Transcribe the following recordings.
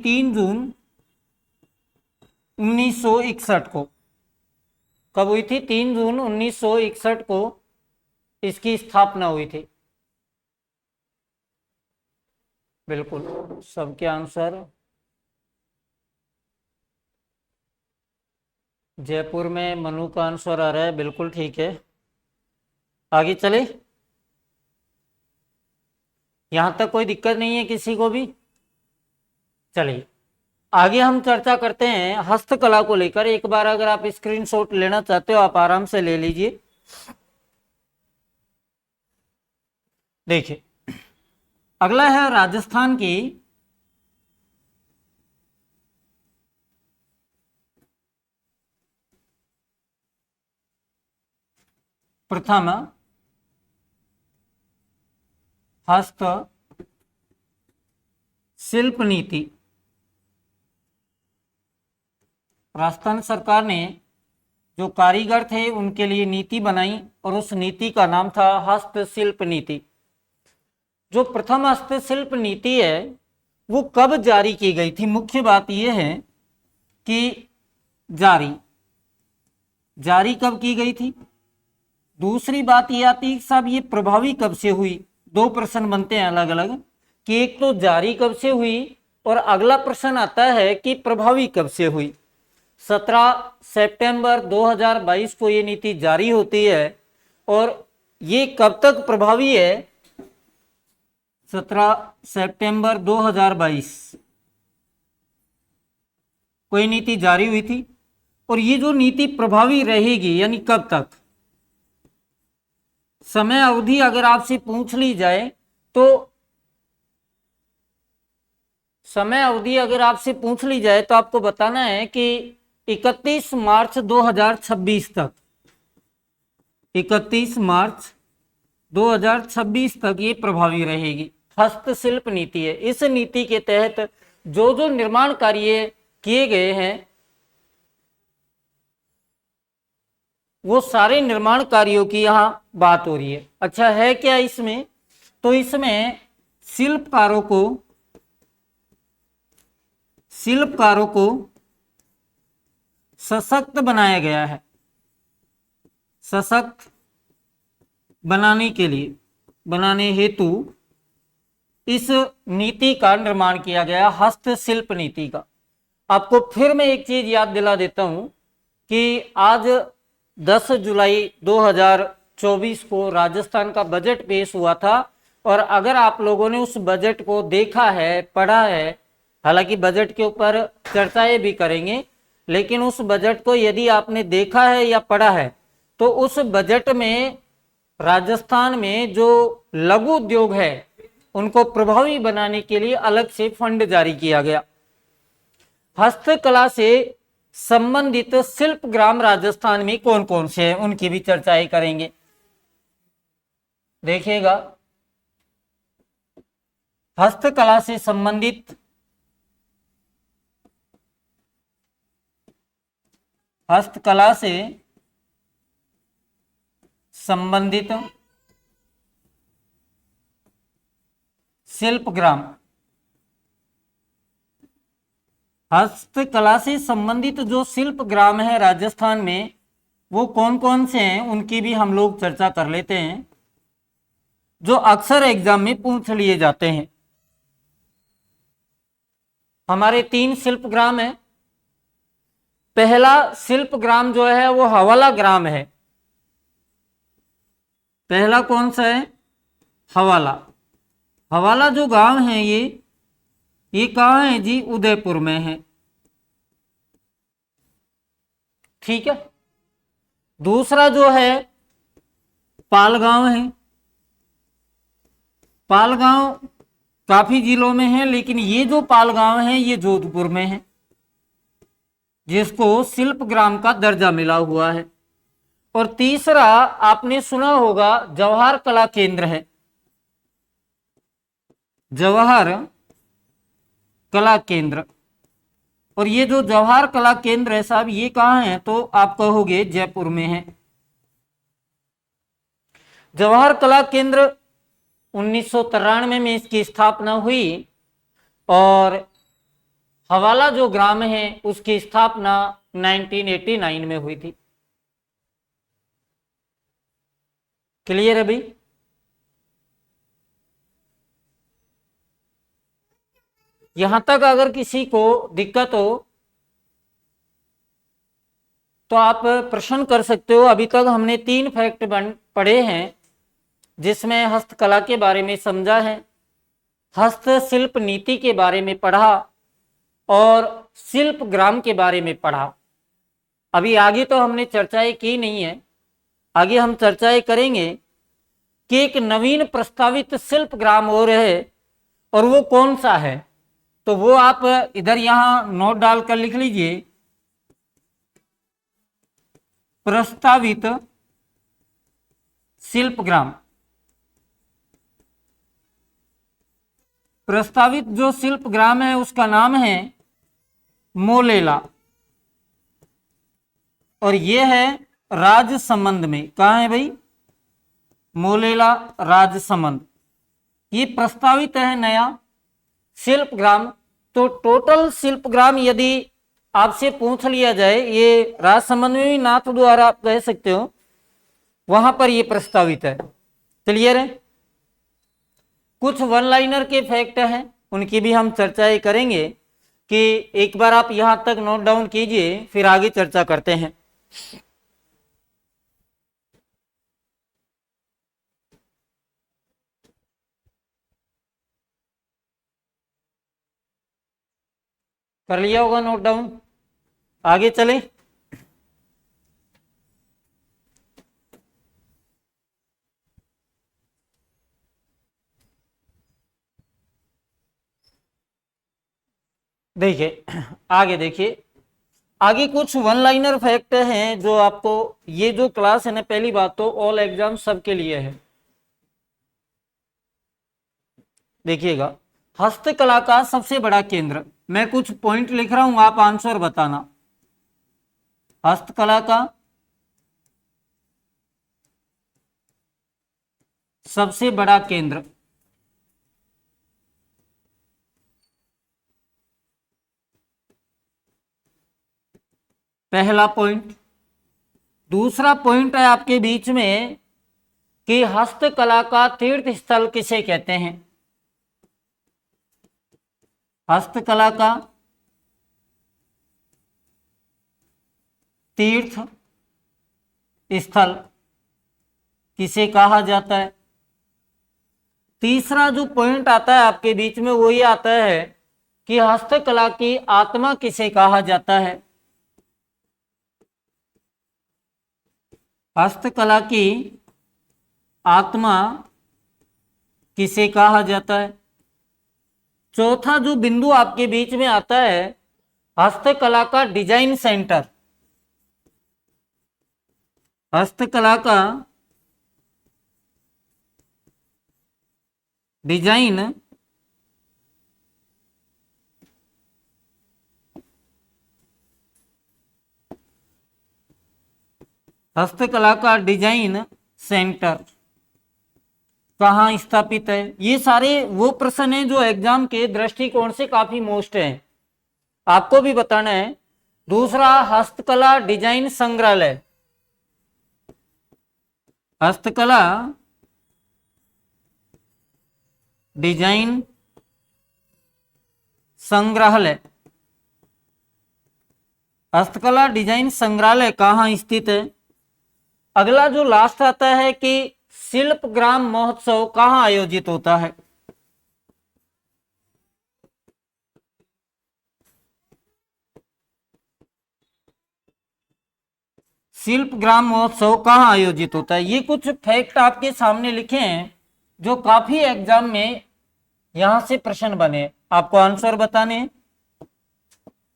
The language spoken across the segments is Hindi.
3 जून 1961 को। कब हुई थी? 3 जून 1961 को इसकी स्थापना हुई थी। बिल्कुल सबके आंसर जयपुर में मनु का आंसर आ रहा है, बिल्कुल ठीक है। आगे चले, यहां तक कोई दिक्कत नहीं है किसी को भी? चलिए आगे हम चर्चा करते हैं हस्तकला को लेकर। एक बार अगर आप स्क्रीनशॉट लेना चाहते हो आप आराम से ले लीजिए। देखिए अगला है राजस्थान की प्रथम हस्त शिल्प नीति। राजस्थान सरकार ने जो कारीगर थे उनके लिए नीति बनाई और उस नीति का नाम था हस्तशिल्प नीति। जो प्रथम हस्तशिल्प नीति है वो कब जारी की गई थी? मुख्य बात यह है कि जारी कब की गई थी। दूसरी बात यह आती है कि साहब ये प्रभावी कब से हुई। दो प्रश्न बनते हैं अलग अलग कि एक तो जारी कब से हुई और अगला प्रश्न आता है कि प्रभावी कब से हुई। 17 सितंबर 2022 को ये नीति जारी होती है और ये कब तक प्रभावी है? 17 सितंबर 2022 को ये नीति जारी हुई थी और ये जो नीति प्रभावी रहेगी यानी कब तक? समय अवधि अगर आपसे पूछ ली जाए तो आपको बताना है कि 31 मार्च 2026 तक, 31 मार्च 2026 तक ये प्रभावी रहेगी। हस्तशिल्प नीति है। इस नीति के तहत जो जो निर्माण कार्य किए गए हैं वो सारे निर्माण कार्यों की यहां बात हो रही है। अच्छा है क्या इसमें? तो इसमें शिल्पकारों को सशक्त बनाया गया है। सशक्त बनाने हेतु इस नीति का निर्माण किया गया, हस्तशिल्प नीति का। आपको फिर मैं एक चीज याद दिला देता हूं कि आज 10 जुलाई 2024 को राजस्थान का बजट पेश हुआ था और अगर आप लोगों ने उस बजट को देखा है, पढ़ा है, हालांकि बजट के ऊपर चर्चाएं भी करेंगे, लेकिन उस बजट को यदि आपने देखा है या पढ़ा है तो उस बजट में राजस्थान में जो लघु उद्योग है उनको प्रभावी बनाने के लिए अलग से फंड जारी किया गया। हस्तकला से संबंधित शिल्प ग्राम राजस्थान में कौन कौन से हैं उनकी भी चर्चाएं करेंगे। देखिएगा हस्तकला से संबंधित शिल्प ग्राम, हस्तकला से संबंधित जो शिल्प ग्राम है राजस्थान में वो कौन कौन से हैं उनकी भी हम लोग चर्चा कर लेते हैं, जो अक्सर एग्जाम में पूछ लिए जाते हैं। हमारे 3 शिल्प ग्राम है। पहला शिल्प ग्राम जो है वो हवाला ग्राम है। पहला कौन सा है? हवाला जो गांव है ये कहां है जी? उदयपुर में है। ठीक है। दूसरा जो है पालगांव है। पालगांव काफी जिलों में है लेकिन ये जो पालगांव है ये जोधपुर में है, जिसको शिल्प ग्राम का दर्जा मिला हुआ है। और तीसरा आपने सुना होगा जवाहर कला केंद्र है। जवाहर कला केंद्र, और ये जो जवाहर कला केंद्र है साहब ये कहां है? तो आप कहोगे जयपुर में है। जवाहर कला केंद्र 1993 में इसकी स्थापना हुई और हवाला जो ग्राम है उसकी स्थापना 1989 में हुई थी। क्लियर है भाई? यहां तक अगर किसी को दिक्कत हो तो आप प्रश्न कर सकते हो। अभी तक हमने 3 फैक्ट पढ़े हैं, जिसमें हस्तकला के बारे में समझा है, हस्तशिल्प नीति के बारे में पढ़ा और शिल्प ग्राम के बारे में पढ़ा। अभी आगे तो हमने चर्चाएं की नहीं है, आगे हम चर्चाएं करेंगे कि एक नवीन प्रस्तावित शिल्प ग्राम और है, और वो कौन सा है। तो वो आप इधर यहां नोट डालकर लिख लीजिए, प्रस्तावित शिल्प ग्राम। प्रस्तावित जो शिल्प ग्राम है उसका नाम है मोलेला, और ये है राजसमंद में। कहाँ है भाई? मोलेला राजसमंद। ये प्रस्तावित है नया शिल्प ग्राम। तो टोटल शिल्प ग्राम यदि आपसे पूछ लिया जाए, ये राजसमंद में भी नाथ द्वारा आप कह सकते हो, वहां पर ये प्रस्तावित है। क्लियर है? कुछ वन लाइनर के फैक्ट हैं, उनकी भी हम चर्चाएं करेंगे, कि एक बार आप यहां तक नोट डाउन कीजिए, फिर आगे चर्चा करते हैं। कर लिया होगा नोट डाउन? आगे चले। देखिए आगे, देखिए आगे कुछ वन लाइनर फैक्ट हैं जो आपको, ये जो क्लास है ना, पहली बात तो ऑल एग्जाम सबके लिए है। देखिएगा, हस्तकला का सबसे बड़ा केंद्र, मैं कुछ पॉइंट लिख रहा हूं, आप आंसर बताना। हस्तकला का सबसे बड़ा केंद्र, पहला पॉइंट। दूसरा पॉइंट है आपके बीच में कि हस्तकला का तीर्थ स्थल किसे कहते हैं? हस्तकला का तीर्थ स्थल किसे कहा जाता है? तीसरा जो पॉइंट आता है आपके बीच में, वो ये आता है कि हस्तकला की आत्मा किसे कहा जाता है? हस्तकला की आत्मा किसे कहा जाता है? चौथा जो बिंदु आपके बीच में आता है, हस्तकला का डिजाइन सेंटर। हस्तकला का डिजाइन हस्तकला का डिजाइन सेंटर कहाँ स्थापित है? ये सारे वो प्रश्न हैं जो एग्जाम के दृष्टिकोण से काफी मोस्ट हैं, आपको भी बताना है। दूसरा, हस्तकला डिजाइन संग्रहालय। हस्तकला डिजाइन संग्रहालय, हस्तकला डिजाइन संग्रहालय कहाँ स्थित है? अगला जो लास्ट आता है कि शिल्प ग्राम महोत्सव कहाँ आयोजित होता है? शिल्प ग्राम महोत्सव कहाँ आयोजित होता है? ये कुछ फैक्ट आपके सामने लिखे हैं जो काफी एग्जाम में यहां से प्रश्न बने, आपको आंसर बताने हैं।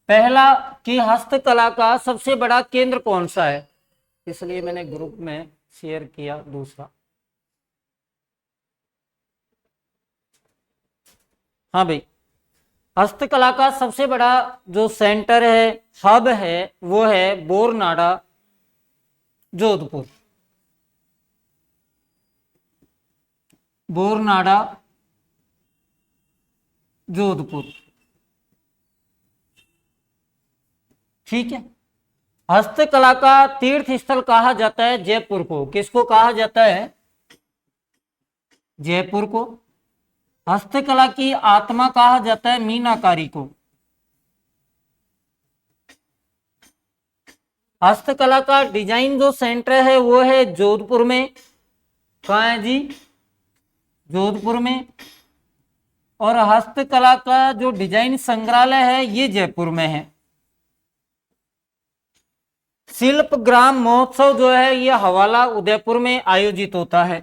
पहला कि हस्तकला का सबसे बड़ा केंद्र कौन सा है, इसलिए मैंने ग्रुप में शेयर किया। दूसरा, हाँ भाई, हस्तकला का सबसे बड़ा जो सेंटर है, हब है, वो है बोरनाडा जोधपुर। बोरनाडा जोधपुर। ठीक है। हस्तकला का तीर्थ स्थल कहा जाता है जयपुर को। किसको कहा जाता है? जयपुर को। हस्तकला की आत्मा कहा जाता है मीनाकारी को। हस्तकला का डिजाइन जो सेंटर है वो है जोधपुर में। कहाँ है जी? जोधपुर में। और हस्तकला का जो डिजाइन संग्रहालय है ये जयपुर में है। शिल्प ग्राम महोत्सव जो है ये हवाला उदयपुर में आयोजित होता है।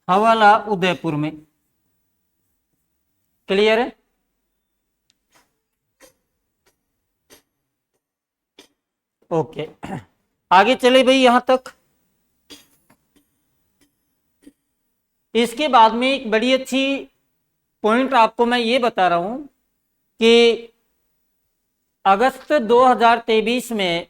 हवाला उदयपुर में। क्लियर है? ओके, आगे चले भाई यहां तक। इसके बाद में एक बड़ी अच्छी पॉइंट आपको मैं ये बता रहा हूं कि अगस्त 2023 में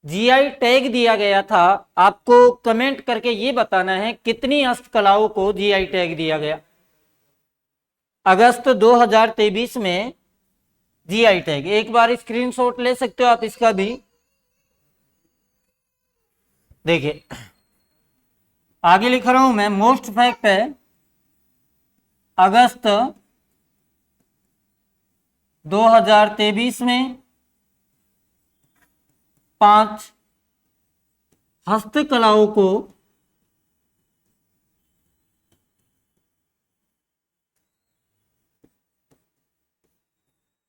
जीआई टैग दिया गया था। आपको कमेंट करके ये बताना है कितनी हस्तकलाओं को जीआई टैग दिया गया। अगस्त 2023 में जीआई टैग, एक बार स्क्रीनशॉट ले सकते हो आप इसका भी। देखिए आगे लिख रहा हूं मैं, मोस्ट फैक्ट है अगस्त 2023 में 5 हस्तकलाओं को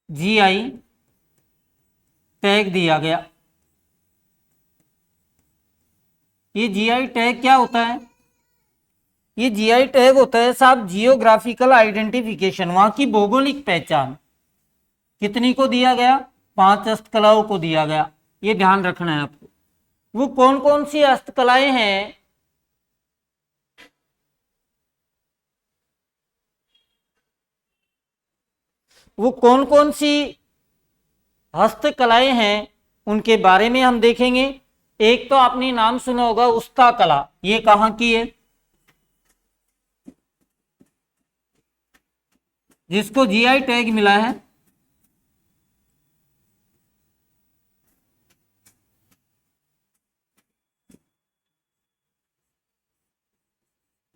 जीआई टैग दिया गया। ये जीआई टैग क्या होता है? ये जीआई टैग होता है साहब जियोग्राफिकल आइडेंटिफिकेशन, वहां की भौगोलिक पहचान। कितनी को दिया गया? 5 हस्तकलाओं को दिया गया। ये ध्यान रखना है आपको। वो कौन कौन सी हस्तकलाएं हैं? वो कौन कौन सी हस्तकलाएं हैं उनके बारे में हम देखेंगे। एक तो आपने नाम सुना होगा उस्ता कला, ये कहां की है? जिसको जीआई टैग मिला है।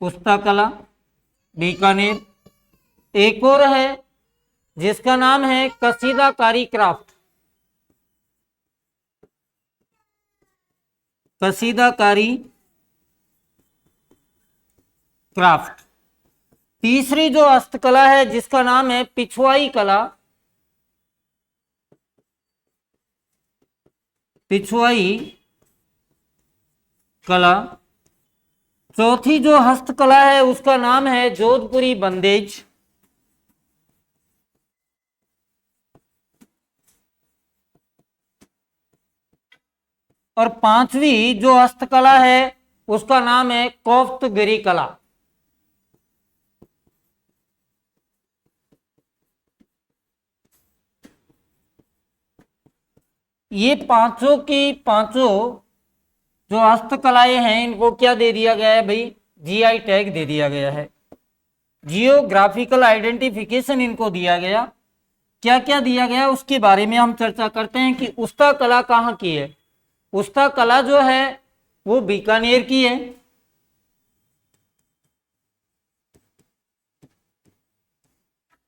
उस्ता कला बीकानेर। एक और है जिसका नाम है कसीदाकारी क्राफ्ट। कसीदाकारी क्राफ्ट। तीसरी जो हस्तकला है जिसका नाम है पिछवाई कला। पिछवाई कला। चौथी जो हस्तकला है उसका नाम है जोधपुरी बंदेज। और पांचवी जो हस्तकला है उसका नाम है कोफ्तगिरी कला। ये पांचों की पांचों जो हस्तकलाएं हैं इनको क्या दे दिया गया है भाई? जीआई टैग दे दिया गया है। जियोग्राफिकल आइडेंटिफिकेशन इनको दिया गया। क्या क्या दिया गया उसके बारे में हम चर्चा करते हैं कि उस्ता कला कहाँ की है। उस्ता कला जो है वो बीकानेर की है।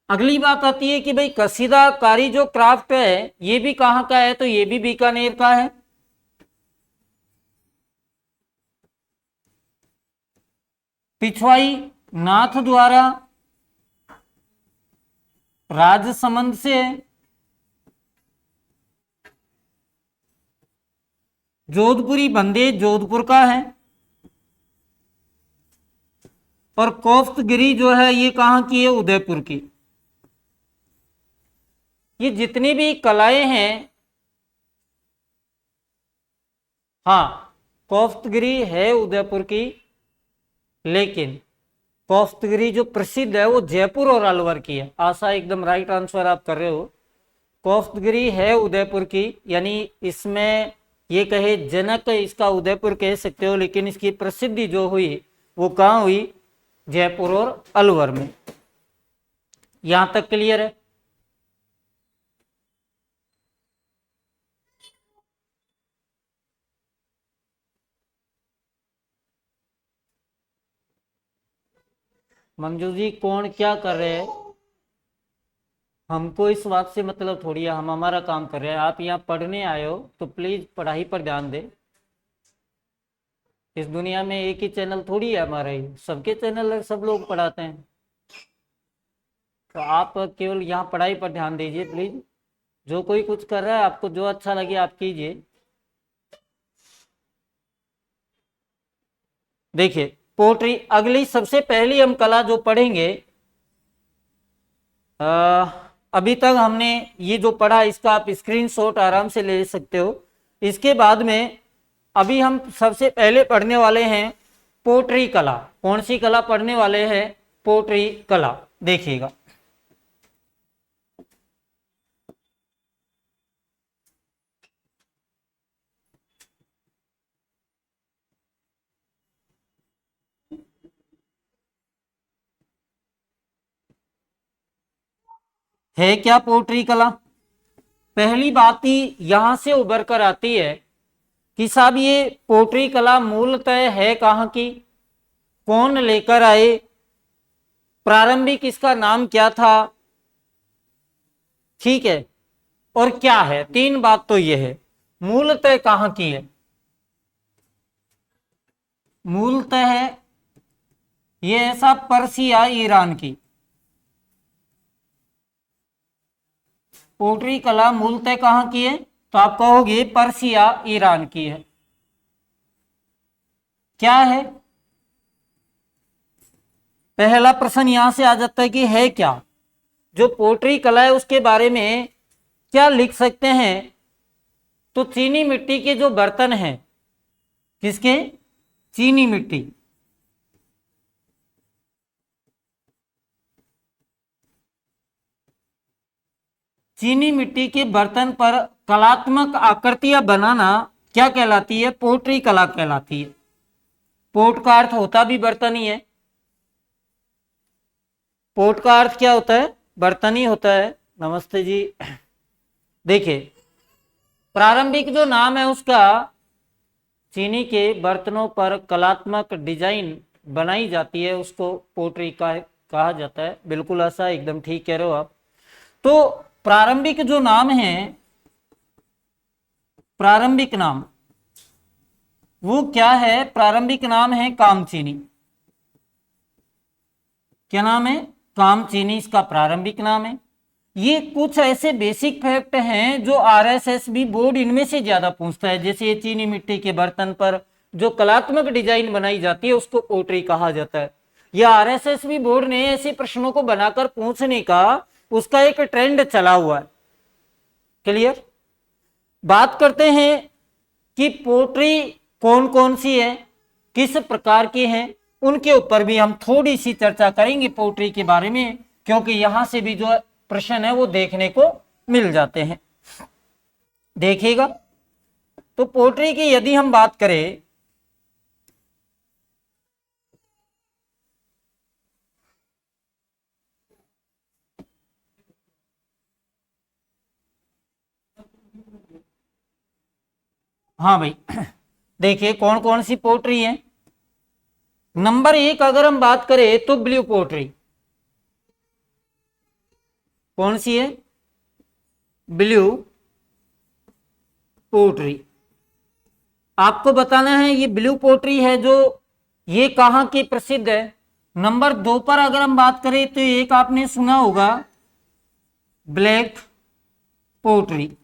अगली बात आती है कि भाई कसीदाकारी जो क्राफ्ट है ये भी कहाँ का है? तो ये भी बीकानेर का है। पिछवाई नाथ द्वारा राजसमंद से है। जोधपुरी बंदेज जोधपुर का है। और कोफ्तगिरी जो है ये कहाँ की है? उदयपुर की। ये जितनी भी कलाएं हैं, हाँ कोफ्तगिरी है उदयपुर की, लेकिन कोफ्तगिरी जो प्रसिद्ध है वो जयपुर और अलवर की है। आशा एकदम राइट आंसर आप कर रहे हो। कोफ्तगिरी है उदयपुर की, यानी इसमें ये कहे जनक इसका उदयपुर कह सकते हो, लेकिन इसकी प्रसिद्धि जो हुई वो कहाँ हुई? जयपुर और अलवर में। यहां तक क्लियर है? मंजू जी कौन क्या कर रहे हैं? हमको इस बात से मतलब थोड़ी है, हम हमारा काम कर रहे हैं। आप यहाँ पढ़ने आए हो तो प्लीज पढ़ाई पर ध्यान दें। इस दुनिया में एक ही चैनल थोड़ी है हमारा, ही सबके चैनल है, सब लोग पढ़ाते हैं। तो आप केवल यहाँ पढ़ाई पर ध्यान दीजिए प्लीज। जो कोई कुछ कर रहा है, आपको जो अच्छा लगे आप कीजिए। देखिए पोट्री, अगली सबसे पहली हम कला जो पढ़ेंगे, अभी तक हमने ये जो पढ़ा इसका आप स्क्रीनशॉट आराम से ले सकते हो। इसके बाद में अभी हम सबसे पहले पढ़ने वाले हैं पोट्री कला। कौन सी कला पढ़ने वाले हैं? पोट्री कला। देखिएगा, है क्या पोट्री कला? पहली बात ही यहां से उभर कर आती है कि साहब ये पोट्री कला मूलतः है कहां की, कौन लेकर आए, प्रारंभिक इसका नाम क्या था, ठीक है, और क्या है। तीन बात तो ये है। मूलतः कहां की है? मूलतः है ये ऐसा पर्सिया ईरान की। पोट्री कला मूलतः कहां की है? तो आप कहोगे पर्सिया ईरान की है। क्या है? पहला प्रश्न यहां से आ जाता है कि है क्या। जो पोट्री कला है उसके बारे में क्या लिख सकते हैं? तो चीनी मिट्टी के जो बर्तन हैं, किसके? चीनी मिट्टी। चीनी मिट्टी के बर्तन पर कलात्मक आकृतियां बनाना क्या कहलाती है? पोट्री कला कहलाती है। पोट का अर्थ होता भी बर्तन ही है। पोट का अर्थ क्या होता है? बर्तन ही होता है। नमस्ते जी। देखिए प्रारंभिक जो नाम है उसका, चीनी के बर्तनों पर कलात्मक डिजाइन बनाई जाती है, उसको पोट्री का कहा जाता है। बिल्कुल ऐसा, एकदम ठीक कह रहे हो आप। तो प्रारंभिक जो नाम है, प्रारंभिक नाम वो क्या है? प्रारंभिक नाम है कामचीनी। क्या नाम है? कामचीनी इसका प्रारंभिक नाम है। ये कुछ ऐसे बेसिक फैक्ट हैं जो आरएसएस भी बोर्ड इनमें से ज्यादा पूछता है। जैसे ये चीनी मिट्टी के बर्तन पर जो कलात्मक डिजाइन बनाई जाती है उसको पोट्री कहा जाता है। यह आरएसएस भी बोर्ड ने ऐसे प्रश्नों को बनाकर पूछने का उसका एक ट्रेंड चला हुआ है। क्लियर? बात करते हैं कि पोट्री कौन कौन सी है, किस प्रकार की है, उनके ऊपर भी हम थोड़ी सी चर्चा करेंगे पोट्री के बारे में, क्योंकि यहां से भी जो प्रश्न है वो देखने को मिल जाते हैं। देखिएगा, तो पोट्री की यदि हम बात करें, हाँ भाई देखिए कौन कौन सी पोट्री है। नंबर एक अगर हम बात करें तो ब्लू पोट्री। कौन सी है? Blue pottery. आपको बताना है ये ब्लू पोट्री है जो ये कहां की प्रसिद्ध है। नंबर दो पर अगर हम बात करें तो एक आपने सुना होगा ब्लैक पोट्री।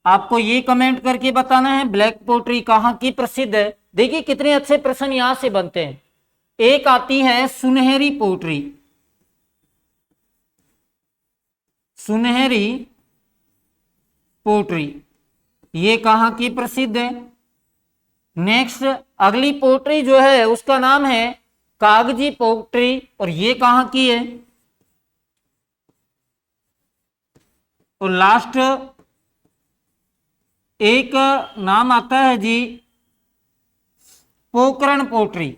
आपको ये कमेंट करके बताना है ब्लैक पोट्री कहां की प्रसिद्ध है। देखिए कितने अच्छे प्रश्न यहां से बनते हैं। एक आती है सुनहरी पोट्री। सुनहरी पोट्री ये कहां की प्रसिद्ध है। नेक्स्ट अगली पोट्री जो है उसका नाम है कागजी पोट्री, और ये कहां की है। और लास्ट एक नाम आता है जी पोकरण पोट्री।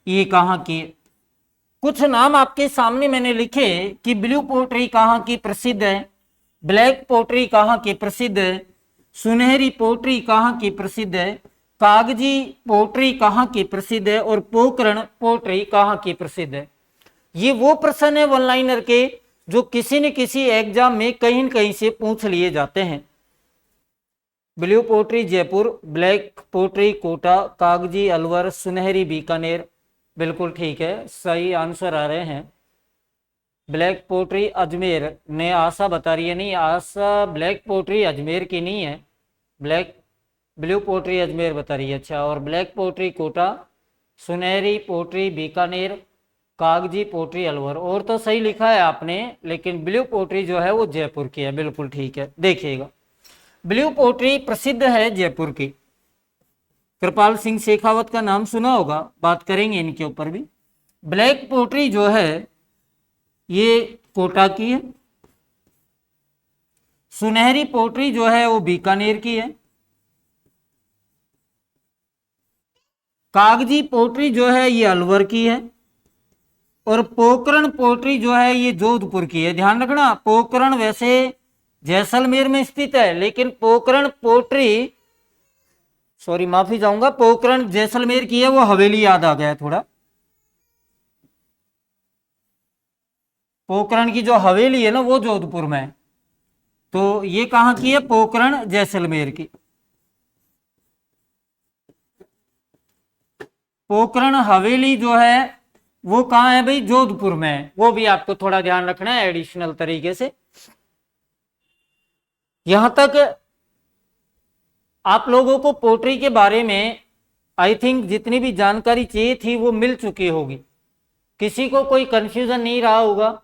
ये कहाँ की है? कुछ नाम आपके सामने मैंने लिखे कि ब्लू पोट्री कहाँ की प्रसिद्ध है, ब्लैक पोट्री कहाँ की प्रसिद्ध है, सुनहरी पोट्री कहाँ की प्रसिद्ध है, कागजी पोट्री कहाँ की प्रसिद्ध है और पोकरण पोट्री कहाँ की प्रसिद्ध है। ये वो प्रश्न है वन लाइनर के जो किसी न किसी एग्जाम में कहीं न कहीं से पूछ लिए जाते हैं। Blue pottery Jaipur, black pottery Kota, कागजी अलवर, सुनहरी बीकानेर। बिल्कुल ठीक है, सही आंसर आ रहे हैं। ब्लैक पोट्री अजमेर ने आशा बता रही है, नहीं आशा ब्लैक पोट्री अजमेर की नहीं है, ब्लू पोट्री अजमेर बता रही है। अच्छा, और ब्लैक पोट्री कोटा, सुनहरी पोट्री बीकानेर, कागजी पोट्री अलवर। और तो सही लिखा है आपने, लेकिन ब्लू पोट्री जो है वो जयपुर की है। बिल्कुल ठीक है। देखिएगा, ब्लू पोट्री प्रसिद्ध है जयपुर की। कृपाल सिंह शेखावत का नाम सुना होगा, बात करेंगे इनके ऊपर भी। ब्लैक पोट्री जो है ये कोटा की है, सुनहरी पोट्री जो है वो बीकानेर की है, कागजी पोट्री जो है ये अलवर की है, और पोकरण पोट्री जो है ये जोधपुर की है। ध्यान रखना, पोकरण वैसे जैसलमेर में स्थित है, लेकिन पोकरण पोट्री, सॉरी माफी चाहूंगा, पोकरण जैसलमेर की है, वो हवेली याद आ गया थोड़ा। पोकरण की जो हवेली है ना वो जोधपुर में है, तो ये कहां की है? पोकरण जैसलमेर की। पोकरण हवेली जो है वो कहां है भाई? जोधपुर में है। वो भी आपको थोड़ा ध्यान रखना है एडिशनल तरीके से। यहां तक आप लोगों को पोट्री के बारे में आई थिंक जितनी भी जानकारी चाहिए थी वो मिल चुकी होगी, किसी को कोई कंफ्यूजन नहीं रहा होगा।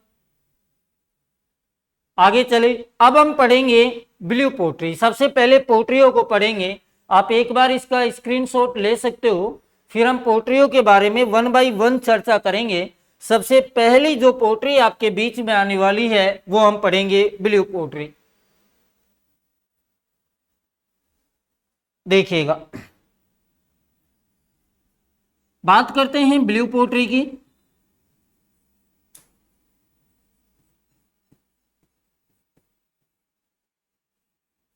आगे चले, अब हम पढ़ेंगे ब्लू पोट्री। सबसे पहले पोट्रियों को पढ़ेंगे। आप एक बार इसका स्क्रीनशॉट ले सकते हो, फिर हम पोट्रियों के बारे में वन बाय वन चर्चा करेंगे। सबसे पहली जो पोट्री आपके बीच में आने वाली है वो हम पढ़ेंगे ब्लू पोट्री। देखिएगा, बात करते हैं ब्लू पोट्री की।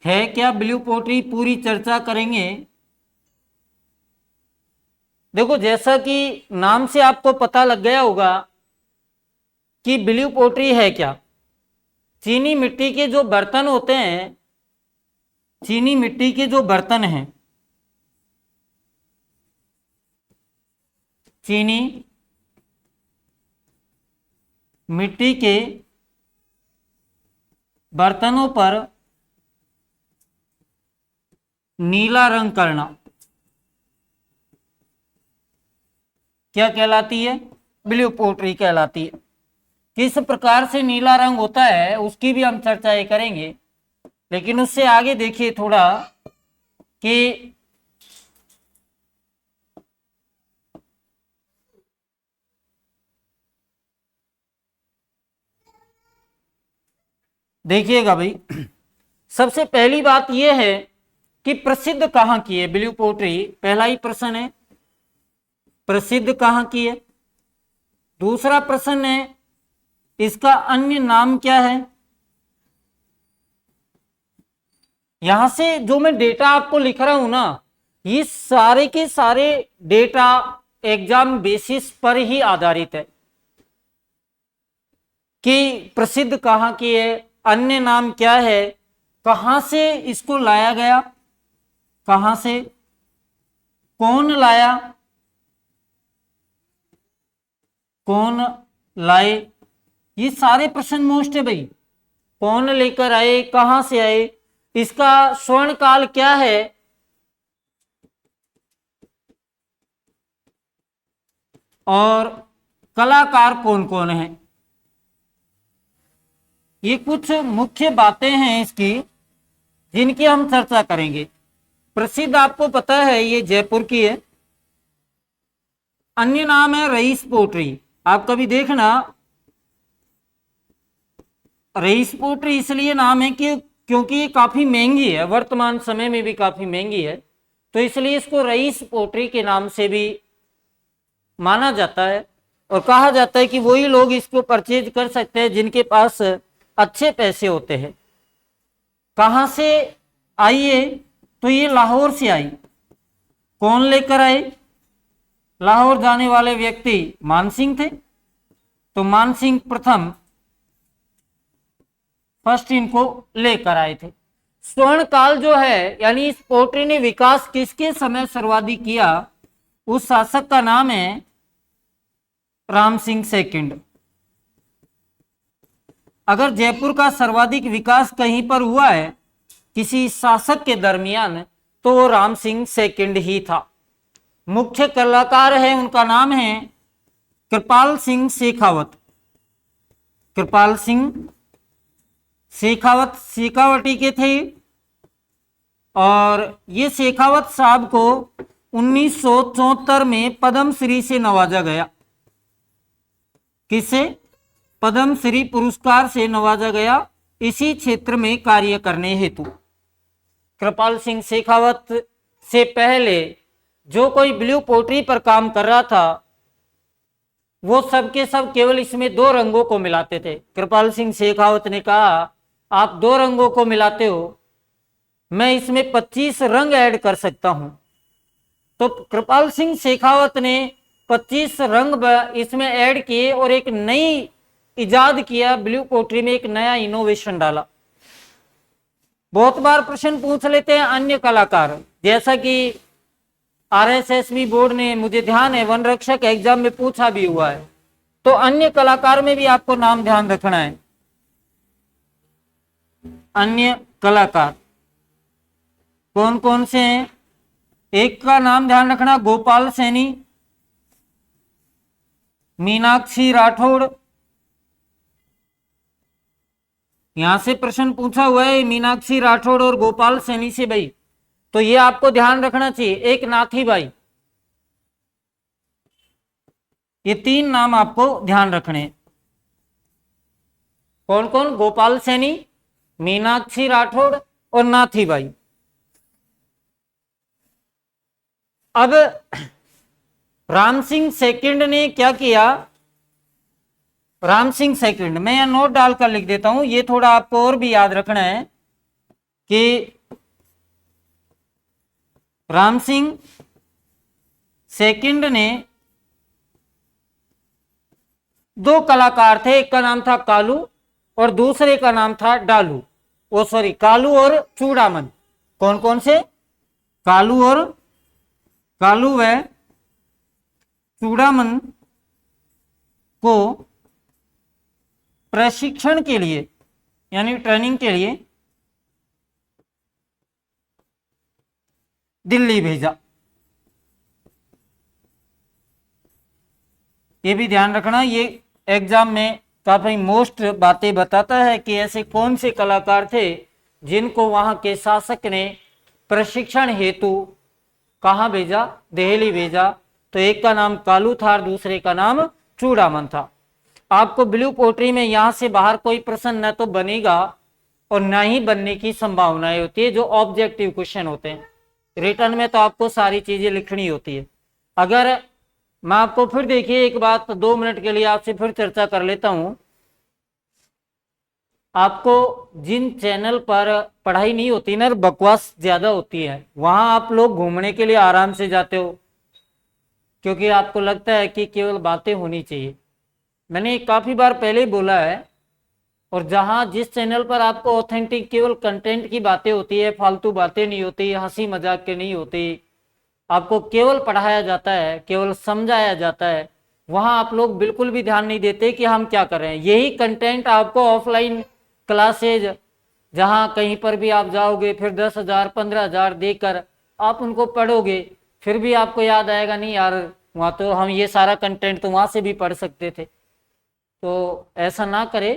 है क्या ब्लू पोट्री, पूरी चर्चा करेंगे। देखो, जैसा कि नाम से आपको पता लग गया होगा कि ब्लू पोट्री है क्या। चीनी मिट्टी के जो बर्तन होते हैं, चीनी मिट्टी के जो बर्तन हैं, चीनी मिट्टी के बर्तनों पर नीला रंग करना क्या कहलाती है? ब्लू पोट्री कहलाती है। किस प्रकार से नीला रंग होता है उसकी भी हम चर्चा करेंगे, लेकिन उससे आगे देखिए थोड़ा कि देखिएगा भाई, सबसे पहली बात यह है कि प्रसिद्ध कहां की है ब्लू पोट्री। पहला ही प्रश्न है, प्रसिद्ध कहां की है। दूसरा प्रश्न है, इसका अन्य नाम क्या है। यहां से जो मैं डेटा आपको लिख रहा हूं ना, ये सारे के सारे डेटा एग्जाम बेसिस पर ही आधारित है कि प्रसिद्ध कहां की है, अन्य नाम क्या है, कहां से इसको लाया गया, कहां से, कौन लाया, कौन लाए। ये सारे प्रश्न मोस्ट है भाई। कौन लेकर आए, कहां से आए, इसका स्वर्ण काल क्या है, और कलाकार कौन कौन है। ये कुछ मुख्य बातें हैं इसकी जिनकी हम चर्चा करेंगे। प्रसिद्ध आपको पता है ये जयपुर की है। अन्य नाम है रईस पोट्री। आप कभी देखना, रईस पोट्री इसलिए नाम है कि क्योंकि ये काफी महंगी है, वर्तमान समय में भी काफी महंगी है, तो इसलिए इसको रईस पोट्री के नाम से भी माना जाता है और कहा जाता है कि वही लोग इसको परचेज कर सकते हैं जिनके पास अच्छे पैसे होते हैं। कहां से आई है? तो ये लाहौर से आई। कौन लेकर आए? लाहौर जाने वाले व्यक्ति मानसिंह थे। तो मानसिंह प्रथम फर्स्ट इनको लेकर आए थे। स्वर्ण काल जो है, यानी इस पोट्री ने विकास किसके समय सर्वाधिक किया, उस शासक का नाम है राम सिंह सेकंड। अगर जयपुर का सर्वाधिक विकास कहीं पर हुआ है किसी शासक के दरमियान, तो वो राम सिंह सेकंड ही था। मुख्य कलाकार है, उनका नाम है कृपाल सिंह शेखावत। कृपाल सिंह शेखावत शेखावटी के थे और ये शेखावत साहब को 1974 में पद्म श्री से नवाजा गया। किससे? पद्म श्री पुरस्कार से नवाजा गया, इसी क्षेत्र में कार्य करने हेतु। कृपाल सिंह शेखावत से पहले जो कोई ब्लू पोट्री पर काम कर रहा था, वो सब के सब केवल इसमें 2 रंगों को मिलाते थे। कृपाल सिंह शेखावत ने कहा, आप 2 रंगों को मिलाते हो, मैं इसमें 25 रंग ऐड कर सकता हूं। तो कृपाल सिंह शेखावत ने 25 रंग इसमें ऐड किए और एक नई इजाद किया, ब्लू पोट्री में एक नया इनोवेशन डाला। बहुत बार प्रश्न पूछ लेते हैं अन्य कलाकार, जैसा कि आरएसएसबी बोर्ड ने, मुझे ध्यान है, वन रक्षक एग्जाम में पूछा भी हुआ है। तो अन्य कलाकार में भी आपको नाम ध्यान रखना है। अन्य कलाकार कौन कौन से हैं? एक का नाम ध्यान रखना, गोपाल सैनी, मीनाक्षी राठौड़। यहां से प्रश्न पूछा हुआ है मीनाक्षी राठौड़ और गोपाल सैनी से भाई, तो ये आपको ध्यान रखना चाहिए। एक नाथी बाई, ये 3 नाम आपको ध्यान रखने। कौन कौन? गोपाल सैनी, मीनाक्षी राठौड़ और नाथी बाई। अब राम सिंह सेकंड ने क्या किया? राम सिंह सेकंड, मैं यहां नोट डालकर लिख देता हूं, ये थोड़ा आपको और भी याद रखना है कि राम सिंह सेकंड ने 2 कलाकार थे, एक का नाम था कालू और दूसरे का नाम था डालू। ओ सॉरी, कालू और चूड़ामन। कौन कौन से? कालू व चूड़ामन को प्रशिक्षण के लिए, यानी ट्रेनिंग के लिए दिल्ली भेजा। ये भी ध्यान रखना, ये एग्जाम में काफी मोस्ट बातें बताता है कि ऐसे कौन से कलाकार थे जिनको वहां के शासक ने प्रशिक्षण हेतु कहां भेजा? दिल्ली भेजा। तो एक का नाम कालू था और दूसरे का नाम चूड़ामन था। आपको ब्लू पोट्री में यहां से बाहर कोई प्रश्न न तो बनेगा और न ही बनने की संभावनाएं होती है, जो ऑब्जेक्टिव क्वेश्चन होते हैं। रिटर्न में तो आपको सारी चीजें लिखनी होती है। अगर मैं आपको फिर देखिए एक बात 2 मिनट के लिए आपसे फिर चर्चा कर लेता हूं। आपको जिन चैनल पर पढ़ाई नहीं होती ना, बकवास ज्यादा होती है, वहां आप लोग घूमने के लिए आराम से जाते हो, क्योंकि आपको लगता है कि केवल बातें होनी चाहिए। मैंने काफी बार पहले बोला है, और जहां जिस चैनल पर आपको ऑथेंटिक केवल कंटेंट की बातें होती है, फालतू बातें नहीं होती, हंसी मजाक के नहीं होती, आपको केवल पढ़ाया जाता है, केवल समझाया जाता है, वहां आप लोग बिल्कुल भी ध्यान नहीं देते कि हम क्या कर रहे हैं। यही कंटेंट आपको ऑफलाइन क्लासेज, जहां कहीं पर भी आप जाओगे, फिर 10,000 15,000 देकर आप उनको पढ़ोगे, फिर भी आपको याद आएगा नहीं यार, वहां तो हम ये सारा कंटेंट तो वहां से भी पढ़ सकते थे। तो ऐसा ना करे।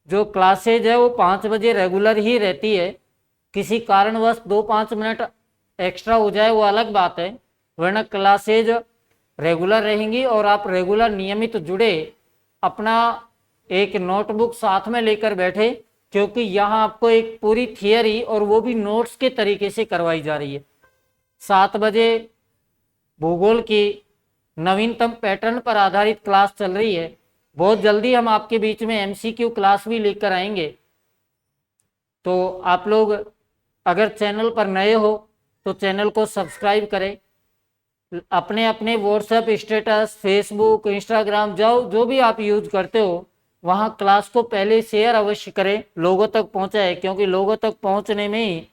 जो क्लासेज है वो 5 बजे रेगुलर ही रहती है। किसी कारणवश 2-5 मिनट एक्स्ट्रा हो जाए वो अलग बात है, वरना क्लासेज रेगुलर रहेंगी और आप रेगुलर नियमित जुड़े, अपना एक नोटबुक साथ में लेकर बैठे, क्योंकि यहाँ आपको एक पूरी थियरी और वो भी नोट्स के तरीके से करवाई जा रही है। 7 बजे भूगोल की नवीनतम पैटर्न पर आधारित क्लास चल रही है। बहुत जल्दी हम आपके बीच में एमसीक्यू क्लास भी लेकर आएंगे। तो आप लोग अगर चैनल पर नए हो तो चैनल को सब्सक्राइब करें। अपने अपने व्हाट्सएप स्टेटस, फेसबुक, इंस्टाग्राम जो भी आप यूज करते हो वहाँ क्लास को पहले शेयर अवश्य करें, लोगों तक पहुँचाएं, क्योंकि लोगों तक पहुँचने में ही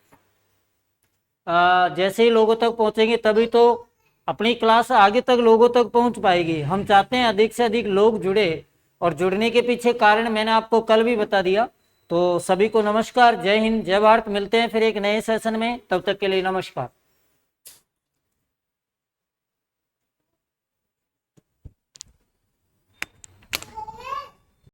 जैसे ही लोगों तक पहुँचेंगे तभी तो अपनी क्लास आगे तक लोगों तक पहुँच पाएगी। हम चाहते हैं अधिक से अधिक लोग जुड़े, और जुड़ने के पीछे कारण मैंने आपको कल भी बता दिया। तो सभी को नमस्कार, जय हिंद, जय भारत। मिलते हैं फिर एक नए सेशन में, तब तक के लिए नमस्कार।